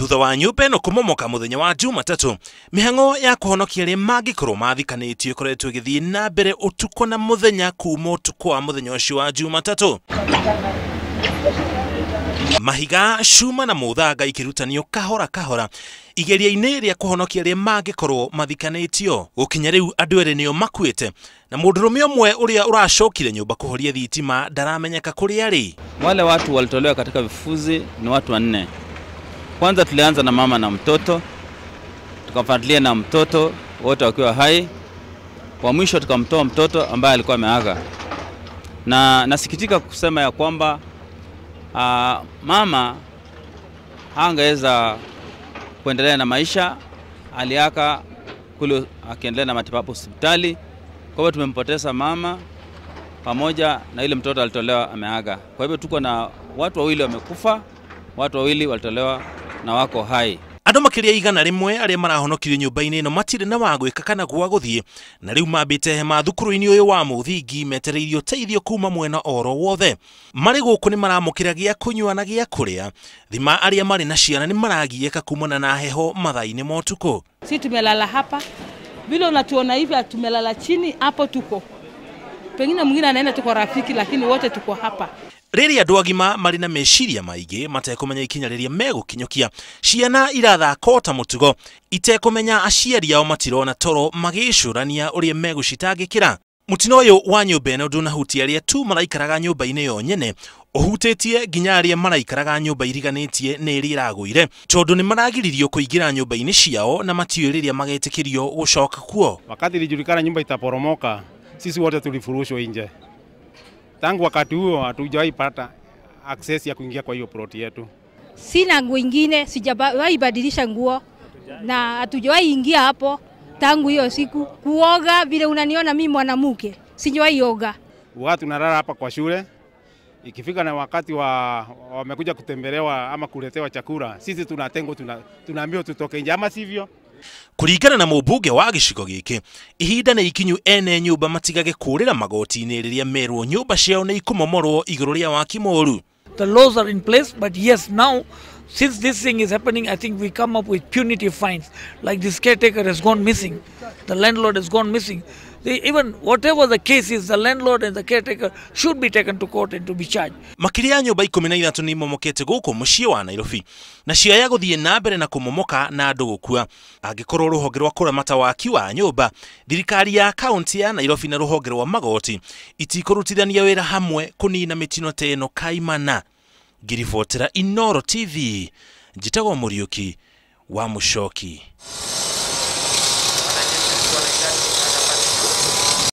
Thutha wa nyumba ĩno kũmomoka muthenya wa Jumatatu, mihango ya kuhonokia aria mangikorwo mathikanĩtio ĩkoretwo ĩgĩthiĩ na mbere utuko na muthenya kuma utuko wa muthenya ũcio wa Jumatatu. Mahiga, cuma na muthanga ikirutanio kahora kahora igeria-inĩ rĩa kuhonokia aria mangikorwo mathikanĩtio. Gũkinya rĩu andũ erĩ nĩo makuĩte na mũndũrũme ũmwe ũrĩa ũracokire nyũmba kũhoria thitima ndaramenyeka kũrĩa arĩ. Wale watu walitolewa katika vifuzi ni watu 4. Kwanza tulianza na mama na mtoto, tukafuatilia na mtoto wote wakiwa hai. Kwa mwisho tukamtoa mtoto ambaye alikuwa ameaga. Na nasikitika kusema ya kwamba mama hangeweza kuendelea na maisha, aliaka kule akiendelea na matibabu hospitali. Kwa hivyo tumempoteza mama pamoja na ile mtoto alitolewa ameaga. Kwa hivyo tuko na watu wawili wamekufa, watu wawili walitolewa na wako hai. Andũ makĩria igana rĩmwe arĩa marahonokirio nyũmba-inĩ ĩno matirĩ na wa gwĩka kana gwa gũthiĩ, na rĩu mambĩte hema thukuru-inĩ ũyũ wa mũthingi metereirio teithio kuma mwena oro wothe. Marĩ gũkũ nĩ maramũkĩra gĩa kũnyua na gĩa kũrĩa, thima arĩa marĩ na ciana nĩ maragieka kumana na heho mathaa-inĩ ma ũtukũ. Sisi tumelala hapa, vile unatuona hivi tumelala chini hapo tuko. Pengine mwingine anaenda tuko rafiki lakini wote tuko hapa. Rĩrĩa andũ agima marĩ na meciria maingĩ matekũmenya ikinya rĩrĩa megũkinyũkia, ciana irathaka ta mũtugo itekũmenya aciari ao matirona toro magĩcũrania ũrĩa megũcitangĩkĩra. Mũtino ũyũ wa nyũmba ĩno ndũnahutia arĩa tu maraikaraga nyũmba-inĩ yo nyene, ũhutĩtie nginya arĩa maraikaraga nyũmba iriganĩtie nĩ ĩrĩa ĩragũire, tondũ nĩ maragiririo kũingĩra nyũmba-inĩ ciao na matiũĩ rĩrĩa magetĩkĩrio gũcoka kuo. Wakati ilijulikana nyumba itaporomoka, sisi wote tulifurushwa nje. Tangu wakati huo hatujawahi pata access ya kuingia kwa hiyo plot yetu. Sina nguo nyingine, sijawahi badilisha nguo na hatujawahi ingia hapo tangu hiyo siku. Kuoga vile unaniona mimi mwanamke, sijawahi oga. Wakati tunalala hapa kwa shule, ikifika na wakati wamekuja kutembelewa ama kuletewa chakula, sisi tunatengwa, tunaambiwa tutoke nje ama sivyo. Kũringana na mũmbunge wa gĩcigo gĩkĩ, ihinda nĩ ikinyu ene nyũmba matigage kũrĩra magoti-inĩ rĩrĩa merwo nyũmba ciao nĩ ikumomorwo igũrũ rĩa waki mũru. The laws are in place, but yes, now since this thing is happening, I think we come up with punitive fines. Like this caretaker has gone missing, the landlord has gone missing. Even whatever the case is, the landlord and the caretaker should be taken to court and to be charged. Makĩria nyũmba 13 nĩ momokete gũkũ mũciĩ wa Nairobi, na ciaya gũthiĩ na mbere na kũmomoka na andũ gũkua. Angĩkorwo rũhonge rwa kũramata waki wa nyũmba, thirikari ya kaunti ya Nairobi na rũhonge rwa magoti itikũrutithania wĩra hamwe kũnina mĩtino ta ĩno kaimana. Ngĩribotera Inooro TV, njĩtagwo Mũriũki wa Mũchoki.